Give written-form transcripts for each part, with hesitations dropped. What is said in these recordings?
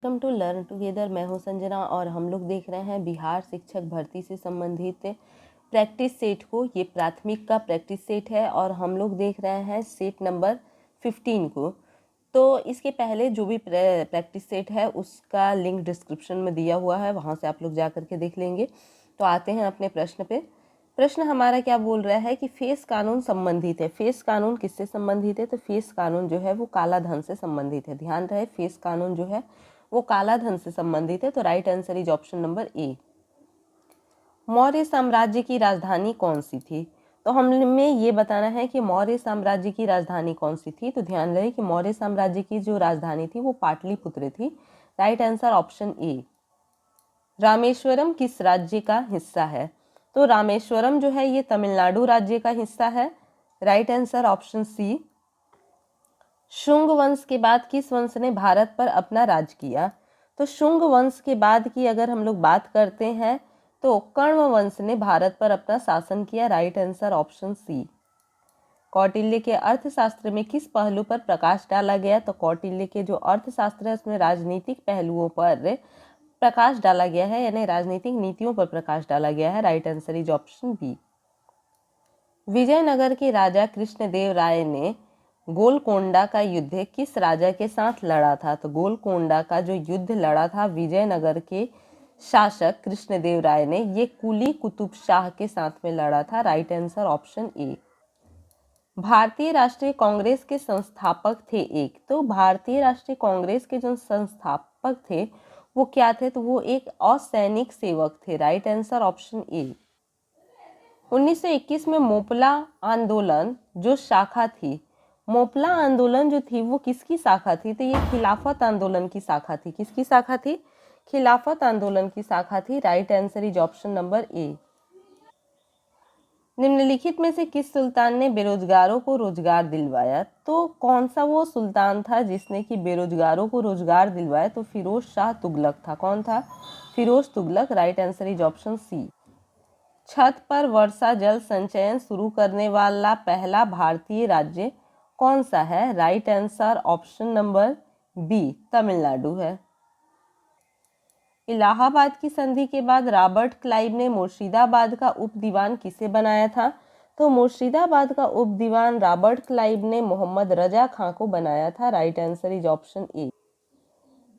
Welcome to learn together. मैं हूं संजना और हम लोग देख रहे हैं बिहार शिक्षक भर्ती से संबंधित प्रैक्टिस सेट को। ये प्राथमिक का प्रैक्टिस सेट है और हम लोग देख रहे हैं सेट नंबर 15 को। तो इसके पहले जो भी प्रैक्टिस सेट है उसका लिंक डिस्क्रिप्शन में दिया हुआ है, वहाँ से आप लोग जा करके देख लेंगे। तो आते हैं अपने प्रश्न पे। प्रश्न हमारा क्या बोल रहा है कि फेस कानून संबंधित है। फेस कानून किससे संबंधित है? तो फेस कानून जो है वो काला धन से संबंधित है। ध्यान रहे, फेस कानून जो है वो काला धन से संबंधित है। तो right answer is option number ए। मौर्य साम्राज्य की राजधानी कौन सी थी? तो हमें ये बताना है कि मौर्य साम्राज्य की राजधानी कौन सी थी। तो ध्यान रहे कि मौर्य साम्राज्य की जो राजधानी थी वो पाटलिपुत्र थी। राइट आंसर ऑप्शन ए। रामेश्वरम किस राज्य का हिस्सा है? तो रामेश्वरम जो है ये तमिलनाडु राज्य का हिस्सा है। Right answer option C. Shunga वंश के बाद किस वंश ने भारत पर अपना राज किया? तो शुंग वंश के बाद की अगर हम लोग बात करते हैं तो कण्व वंश ने भारत पर अपना शासन किया। Right answer option C. Kautilya के अर्थशास्त्र में किस पहलू पर प्रकाश डाला गया? तो कौटिल्य के जो अर्थशास्त्र है उसमें राजनीतिक पहलुओं पर प्रकाश डाला गया है, यानी राजनीतिक नीतियों पर प्रकाश डाला गया है। Right answer is option B. Vijayanagara के राजा कृष्णदेव राय ने गोलकोंडा का युद्ध किस राजा के साथ लड़ा था? तो गोलकोंडा का जो युद्ध लड़ा था विजयनगर के शासक कृष्णदेव राय ने, ये कुली कुतुब शाह के साथ में लड़ा था। राइट आंसर ऑप्शन ए। भारतीय राष्ट्रीय कांग्रेस के संस्थापक थे एक। तो भारतीय राष्ट्रीय कांग्रेस के जो संस्थापक थे वो क्या थे? तो वो एक असैनिक सेवक थे। राइट आंसर ऑप्शन ए। 1921 में मोपला आंदोलन जो शाखा थी, मोपला आंदोलन जो थी वो किसकी शाखा थी? तो ये खिलाफत आंदोलन की शाखा थी। किसकी शाखा थी? खिलाफत आंदोलन की शाखा थी। Right answer is option number ए। निम्नलिखित में से किस सुल्तान ने बेरोजगारों को रोजगार दिलवाया? तो कौन सा वो सुल्तान था जिसने कि बेरोजगारों को रोजगार दिलवाया? तो फिरोज शाह तुगलक था। कौन था? Firoz Tughlaq. Right answer is option C. छत पर वर्षा जल संचयन शुरू करने वाला पहला भारतीय राज्य कौन सा है? Right answer option number B, Tamil Nadu है। इलाहाबाद की संधि के बाद रॉबर्ट क्लाइव ने मुर्शिदाबाद का उप दीवान किसे बनाया था? तो मुर्शिदाबाद का उप दीवान रॉबर्ट क्लाइव ने मोहम्मद रजा खां को बनाया था। राइट आंसर इज ऑप्शन ए।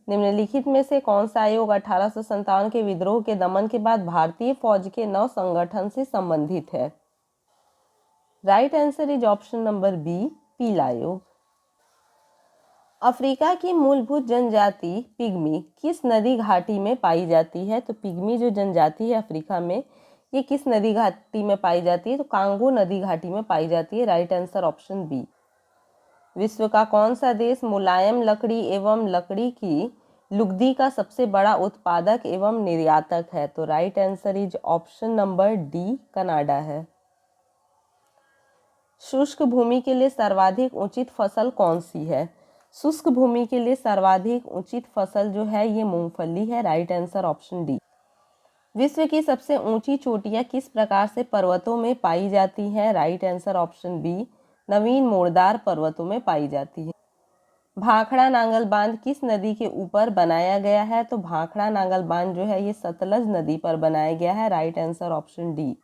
निम्नलिखित में से कौन सा आयोग 1857 के विद्रोह के दमन के बाद भारतीय फौज के नव संगठन से संबंधित है? Right answer is option number B, पीला आयोग। अफ्रीका की मूलभूत जनजाति पिग्मी किस नदी घाटी में पाई जाती है? तो पिग्मी जो जनजाति है अफ्रीका में, ये किस नदी घाटी में पाई जाती है? तो कांगो नदी घाटी में पाई जाती है। Right answer option B. विश्व का कौन सा देश मुलायम लकड़ी एवं लकड़ी की लुगदी का सबसे बड़ा उत्पादक एवं निर्यातक है? तो right answer is option number D, Canada है। शुष्क भूमि के लिए सर्वाधिक उचित फसल कौन सी है? शुष्क भूमि के लिए सर्वाधिक उचित फसल जो है ये मूंगफली है। Right answer option D. विश्व की सबसे ऊंची चोटियां किस प्रकार से पर्वतों में पाई जाती हैं? राइट आंसर ऑप्शन बी, नवीन मोड़दार पर्वतों में पाई जाती है। भाखड़ा नांगल बांध किस नदी के ऊपर बनाया गया है? तो भाखड़ा नांगल बांध जो है ये सतलज नदी पर बनाया गया है। Right answer option D.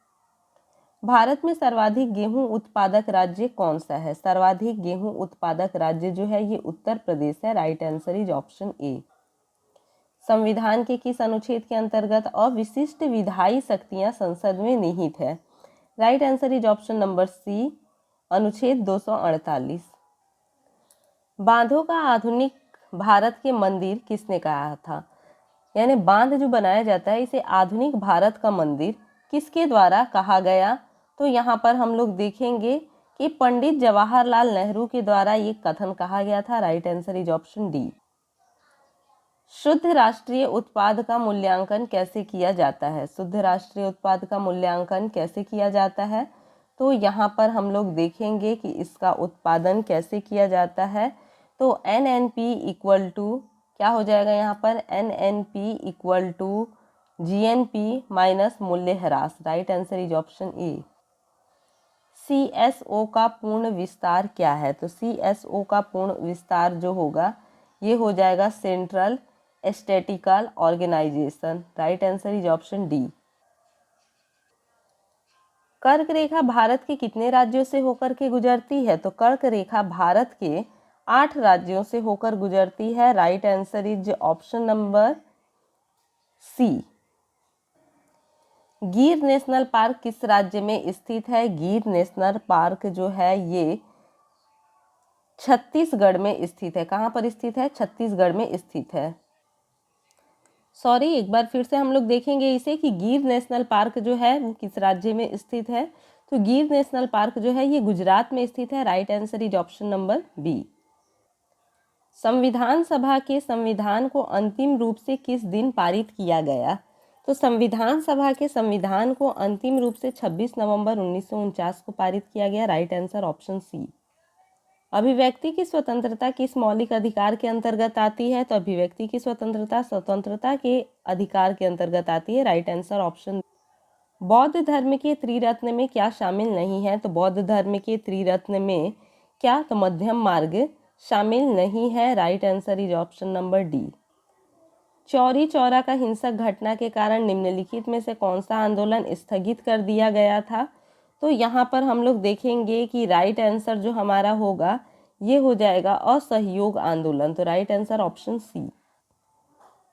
Bharat में सर्वाधिक गेहूं उत्पादक राज्य कौन सा है? सर्वाधिक गेहूं उत्पादक राज्य जो है ये उत्तर प्रदेश है। राइट आंसर इज ऑप्शन ए। संविधान के किस अनुच्छेद के अंतर्गत अविशिष्ट विधायी शक्तियां संसद में निहित है? Right answer is option number C, अनुच्छेद 248। बांधों का आधुनिक भारत के मंदिर किसने कहा था? यानी बांध जो बनाया जाता है इसे आधुनिक भारत का मंदिर किसके द्वारा कहा गया? तो यहाँ पर हम लोग देखेंगे कि पंडित जवाहरलाल नेहरू के द्वारा ये कथन कहा गया था। Right answer is option D. शुद्ध राष्ट्रीय उत्पाद का मूल्यांकन कैसे किया जाता है? शुद्ध राष्ट्रीय उत्पाद का मूल्यांकन कैसे किया जाता है? तो यहाँ पर हम लोग देखेंगे कि इसका उत्पादन कैसे किया जाता है। तो NNP इक्वल टू क्या हो जाएगा? यहाँ पर NNP equal to GNP minus मूल्य ह्रास। Right answer is option A. CSO का पूर्ण विस्तार क्या है? तो CSO का पूर्ण विस्तार जो होगा ये हो जाएगा central statistical organisation. Right answer is option D. कर्क रेखा भारत के कितने राज्यों से होकर के गुजरती है? तो कर्क रेखा भारत के 8 राज्यों से होकर गुजरती है। Right answer is option number C. Gir national park किस राज्य में स्थित है? गिर नेशनल पार्क जो है ये छत्तीसगढ़ में स्थित है। कहाँ पर स्थित है? छत्तीसगढ़ में स्थित है। सॉरी, एक बार फिर से हम लोग देखेंगे इसे कि गिर नेशनल पार्क जो है वो किस राज्य में स्थित है। तो गिर नेशनल पार्क जो है ये गुजरात में स्थित है। Right answer is option number B. संविधान सभा के संविधान को अंतिम रूप से किस दिन पारित किया गया? तो संविधान सभा के संविधान को अंतिम रूप से 26 नवंबर 1949 को पारित किया गया। Right answer option C. अभिव्यक्ति की स्वतंत्रता किस मौलिक अधिकार के अंतर्गत आती है? तो अभिव्यक्ति की स्वतंत्रता स्वतंत्रता के अधिकार के अंतर्गत आती है। Right answer option. बौद्ध धर्म के त्रिरत्न में क्या शामिल नहीं है? तो बौद्ध धर्म के त्रिरत्न में क्या? तो मध्यम मार्ग शामिल नहीं है। Right answer is option number D. Chauri Chaura का हिंसक घटना के कारण निम्नलिखित में से कौन सा आंदोलन स्थगित कर दिया गया था? तो यहाँ पर हम लोग देखेंगे कि राइट आंसर जो हमारा होगा ये हो जाएगा असहयोग आंदोलन। तो राइट आंसर ऑप्शन सी।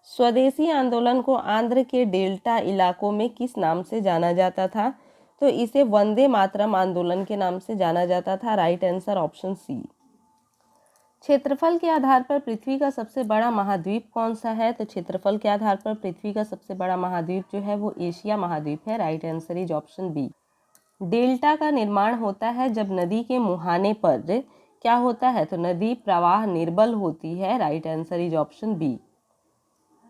स्वदेशी आंदोलन को आंध्र के डेल्टा इलाकों में किस नाम से जाना जाता था? तो इसे वंदे मातरम आंदोलन के नाम से जाना जाता था। Right answer option C. क्षेत्रफल के आधार पर पृथ्वी का सबसे बड़ा महाद्वीप कौन सा है? तो क्षेत्रफल के आधार पर पृथ्वी का सबसे बड़ा महाद्वीप जो है वो एशिया महाद्वीप है। Right answer is option B. Delta का निर्माण होता है जब नदी के मुहाने पर क्या होता है? तो नदी प्रवाह निर्बल होती है। Right answer is option B.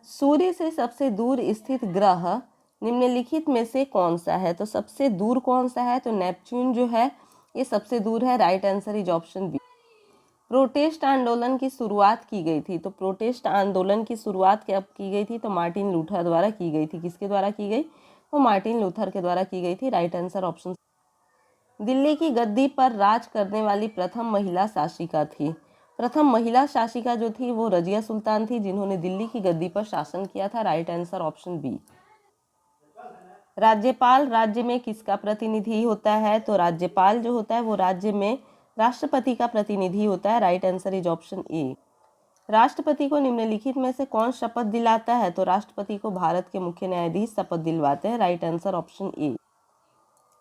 सूर्य से सबसे दूर स्थित ग्रह निम्नलिखित में से कौन सा है? तो सबसे दूर कौन सा है? तो नेपच्यून जो है ये सबसे दूर है। Right answer is option B. Protest आंदोलन की शुरुआत की गई थी। तो प्रोटेस्ट आंदोलन की शुरुआत कब की गई थी? तो मार्टिन लूथर द्वारा की गई थी। किसके द्वारा की गई? तो मार्टिन लूथर के द्वारा की गई थी। Right answer option. दिल्ली की गद्दी पर राज करने वाली प्रथम महिला शासिका थी। प्रथम महिला शासिका जो थी वो रजिया सुल्तान थी, जिन्होंने दिल्ली की गद्दी पर शासन किया था। Right answer option B. राज्यपाल राज्य में किसका प्रतिनिधि होता है? तो राज्यपाल जो होता है वो राज्य में राष्ट्रपति का प्रतिनिधि होता है। राइट आंसर इज ऑप्शन ए। राष्ट्रपति को निम्नलिखित में से कौन शपथ दिलाता है? तो राष्ट्रपति को भारत के मुख्य न्यायाधीश शपथ दिलवाते हैं। राइट आंसर ऑप्शन ए।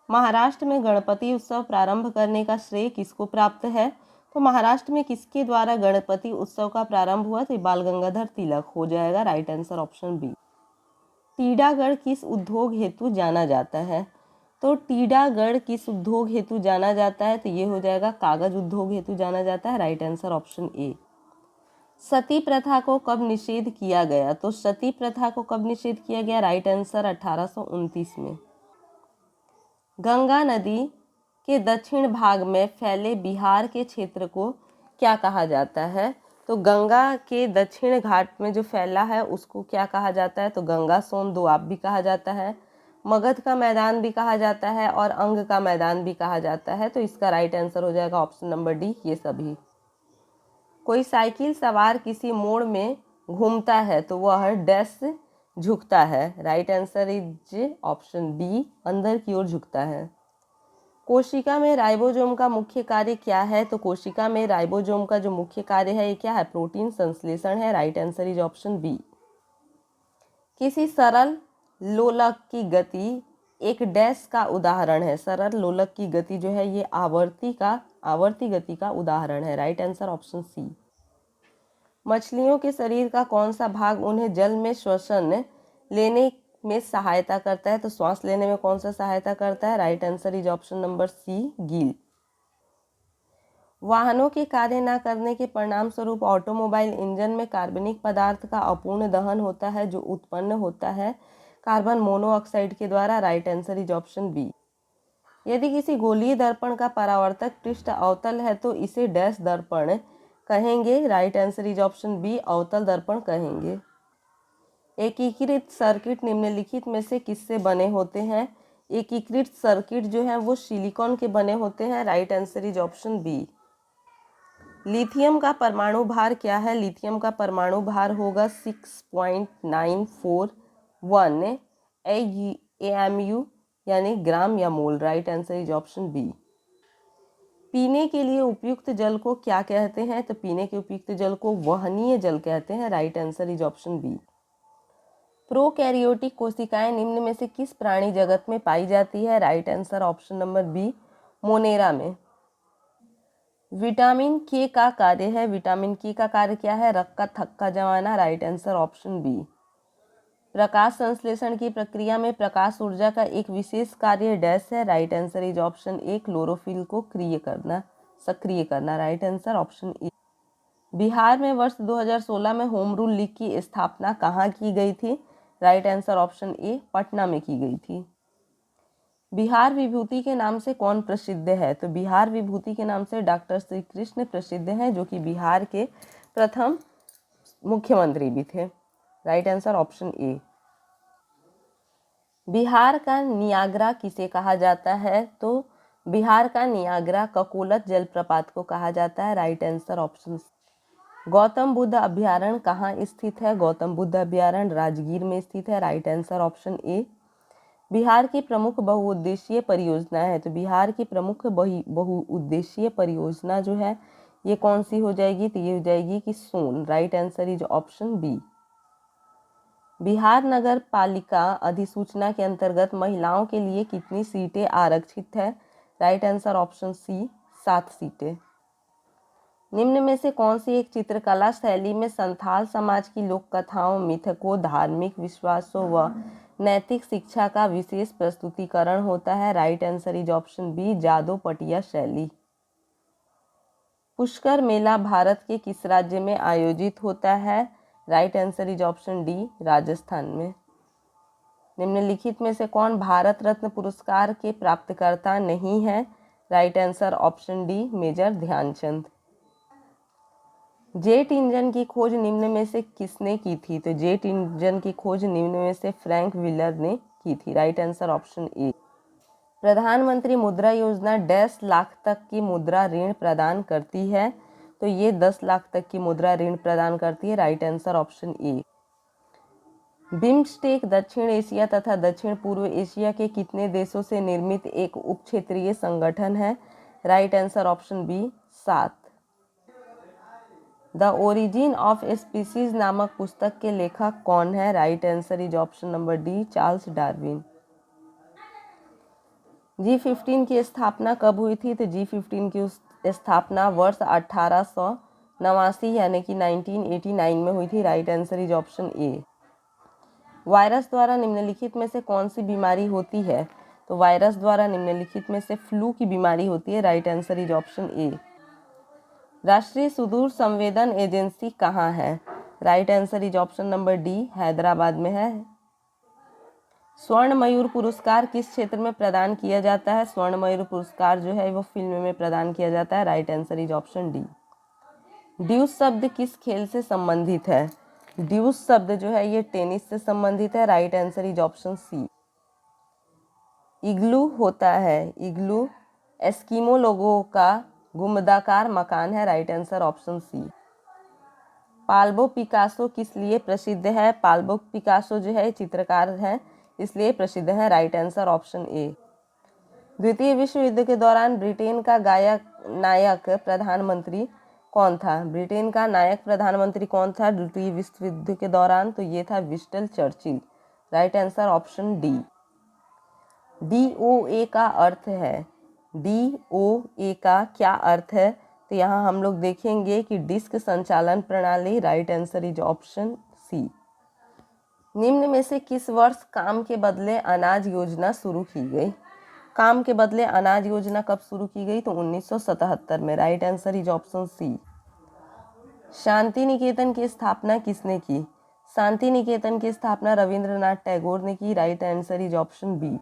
महाराष्ट्र में गणपति उत्सव प्रारंभ करने का श्रेय किसको प्राप्त है? तो महाराष्ट्र में किसके द्वारा गणपति उत्सव का प्रारंभ हुआ? तो बाल गंगाधर तिलक हो जाएगा। Right answer option B. Titagarh किस उद्योग हेतु जाना जाता है? तो टीडागढ़ किस उद्योग हेतु जाना जाता है? तो ये हो जाएगा कागज उद्योग हेतु जाना जाता है। Right answer option A. सती प्रथा को कब निषेध किया गया? तो सती प्रथा को कब निषेध किया गया? राइट आंसर 1829 में। गंगा नदी के दक्षिण भाग में फैले बिहार के क्षेत्र को क्या कहा जाता है? तो गंगा के दक्षिण घाट में जो फैला है उसको क्या कहा जाता है? तो गंगा सोन दोआब भी कहा जाता है, मगध का मैदान भी कहा जाता है और अंग का मैदान भी कहा जाता है। तो इसका राइट आंसर हो जाएगा ऑप्शन नंबर डी, ये सभी। कोई साइकिल सवार किसी मोड़ में घूमता है तो वह डैश झुकता है। Right answer is option B, अंदर की ओर झुकता है। कोशिका में राइबोसोम का मुख्य कार्य क्या है? तो कोशिका में राइबोसोम का जो मुख्य कार्य है ये क्या है? प्रोटीन संश्लेषण है। Right answer is option B. किसी सरल लोलक की गति एक डैश का उदाहरण है। सरल लोलक की गति जो है ये आवर्ती गति का उदाहरण है। Right answer option C. मछलियों के शरीर का कौन सा भाग उन्हें जल में श्वसन लेने में सहायता करता है? तो श्वास लेने में कौन सा सहायता करता है? Right answer is option number C, gill. वाहनों के कार्य न करने के परिणाम स्वरूप ऑटोमोबाइल इंजन में कार्बनिक पदार्थ का अपूर्ण दहन होता है जो उत्पन्न होता है कार्बन मोनोऑक्साइड के द्वारा। Right answer is option B. यदि किसी गोलीय दर्पण का परावर्तक पृष्ठ अवतल है तो इसे डैश दर्पण कहेंगे। Right answer is option B, अवतल दर्पण कहेंगे। एकीकृत सर्किट निम्नलिखित में से किससे बने होते हैं? एकीकृत सर्किट जो है वो सिलिकॉन के बने होते हैं। Right answer is option B. Lithium का परमाणु भार क्या है? लिथियम का परमाणु भार होगा 6.941 AMU यानी ग्राम या mole. Right answer is option B. पीने के लिए उपयुक्त जल को क्या कहते हैं? तो पीने के उपयुक्त जल को वहनीय जल कहते हैं। Right answer is option B. Prokaryotic कोशिकाएं निम्न में से किस प्राणी जगत में पाई जाती है? Right answer option number B, Monera में। विटामिन के का कार्य है। विटामिन के का कार्य क्या है? रक्त का थक्का जमाना। Right answer option B. प्रकाश संश्लेषण की प्रक्रिया में प्रकाश ऊर्जा का एक विशेष कार्य डैश है। Right answer is option A, chlorophyll को सक्रिय करना। राइट आंसर ऑप्शन ए। बिहार में वर्ष 2016 में होम रूल लीग की स्थापना कहाँ की गई थी? राइट आंसर ऑप्शन ए, पटना में की गई थी। बिहार विभूति के नाम से कौन प्रसिद्ध है? तो बिहार विभूति के नाम से डॉक्टर श्री कृष्ण प्रसिद्ध हैं, जो कि बिहार के प्रथम मुख्यमंत्री भी थे। राइट आंसर ऑप्शन ए। बिहार का नियाग्रा किसे कहा जाता है? तो बिहार का नियाग्रा ककोलत जलप्रपात को कहा जाता है। Right answer option. Gautam Buddha अभ्यारण्य कहाँ स्थित है? गौतम बुद्ध अभ्यारण्य राजगीर में स्थित है। राइट आंसर ऑप्शन ए। बिहार की प्रमुख बहुउद्देशीय परियोजना है। तो बिहार की प्रमुख बहुउद्देशीय परियोजना जो है ये कौन सी हो जाएगी? तो ये हो जाएगी कि Son. Right answer is option B. Bihar नगर पालिका अधिसूचना के अंतर्गत महिलाओं के लिए कितनी सीटें आरक्षित है? राइट आंसर ऑप्शन सी, 7 सीटें। निम्न में से कौन सी एक चित्रकला शैली में संथाल समाज की लोक कथाओं, मिथकों, धार्मिक विश्वासों व नैतिक शिक्षा का विशेष प्रस्तुतिकरण होता है? Right answer is option B, Jadopatia शैली। पुष्कर मेला भारत के किस राज्य में आयोजित होता है? Right answer is option D, Rajasthan में। निम्नलिखित में से कौन भारत रत्न पुरस्कार के प्राप्तकर्ता नहीं है? Right answer option D, major Dhyan Chand. Jet engine की खोज निम्न में से किसने की थी? तो जेट इंजन की खोज निम्न में से फ्रैंक व्हीलर ने की थी। राइट आंसर ऑप्शन ए। प्रधानमंत्री मुद्रा योजना 10 लाख तक की मुद्रा ऋण प्रदान करती है। तो ये 10 लाख तक की मुद्रा ऋण प्रदान करती है। राइट आंसर ऑप्शन ए। बिम्स्टेक दक्षिण एशिया तथा दक्षिण पूर्व एशिया के कितने देशों से निर्मित एक उप क्षेत्रीय संगठन है? Right answer option B, 7। The origin of species नामक पुस्तक के लेखक कौन है? Right answer is option number D, Charles Darwin. G15 की स्थापना कब हुई थी? तो G15 की स्थापना वर्ष 1889 यानी कि 1989 में हुई थी। Right answer is option A. Virus द्वारा निम्नलिखित में से कौन सी बीमारी होती है? तो वायरस द्वारा निम्नलिखित में से फ्लू की बीमारी होती है। राइट आंसर इज ऑप्शन ए। राष्ट्रीय सुदूर संवेदन एजेंसी कहाँ है? Right answer is option number D, Hyderabad में है। स्वर्ण मयूर पुरस्कार किस क्षेत्र में प्रदान किया जाता है? स्वर्ण मयूर पुरस्कार जो है वो फिल्म में प्रदान किया जाता है। Right answer is option D. Deuce शब्द किस खेल से संबंधित है? ड्यूस शब्द जो है ये टेनिस से संबंधित है। Right answer is option C. Igloo होता है, इग्लू एस्किमो लोगों का गुंबदाकार मकान है। Right answer option C. Pablo Picasso किस लिए प्रसिद्ध है? पाब्लो पिकासो जो है चित्रकार है, इसलिए प्रसिद्ध है। राइट आंसर ऑप्शन ए। द्वितीय विश्व युद्ध के दौरान ब्रिटेन का नायक प्रधानमंत्री कौन था? ब्रिटेन का नायक प्रधानमंत्री कौन था द्वितीय विश्व युद्ध के दौरान? तो ये था Winston Churchill. Right answer option D. DOA का अर्थ है, DOA का क्या अर्थ है? तो यहाँ हम लोग देखेंगे कि डिस्क संचालन प्रणाली। Right answer is option C. निम्न में से किस वर्ष काम के बदले अनाज योजना शुरू की गई? काम के बदले अनाज योजना कब शुरू की गई? तो 1977 में। Right answer is option C. Shantiniketan की स्थापना किसने की? शांति निकेतन की स्थापना रविंद्रनाथ टैगोर ने की। Right answer is option B.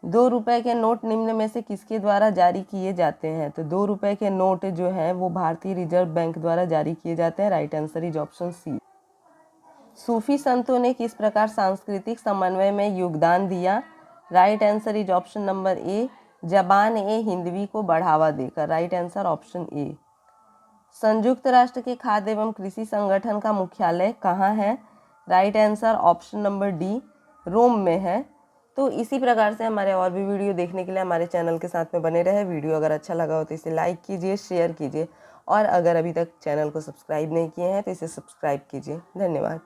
2 रुपए के नोट निम्न में से किसके द्वारा जारी किए जाते हैं? तो 2 रुपए के नोट जो हैं वो भारतीय रिजर्व बैंक द्वारा जारी किए जाते हैं। Right answer is option C. सूफी संतों ने किस प्रकार सांस्कृतिक समन्वय में योगदान दिया? Right answer is option number A, जबान ए हिंदवी को बढ़ावा देकर। Right answer option A. संयुक्त राष्ट्र के खाद्य एवं कृषि संगठन का मुख्यालय कहाँ है? Right answer option number D, Rome में है। तो इसी प्रकार से हमारे और भी वीडियो देखने के लिए हमारे चैनल के साथ में बने रहे। वीडियो अगर अच्छा लगा हो तो इसे लाइक कीजिए, शेयर कीजिए और अगर अभी तक चैनल को सब्सक्राइब नहीं किए हैं तो इसे सब्सक्राइब कीजिए। धन्यवाद।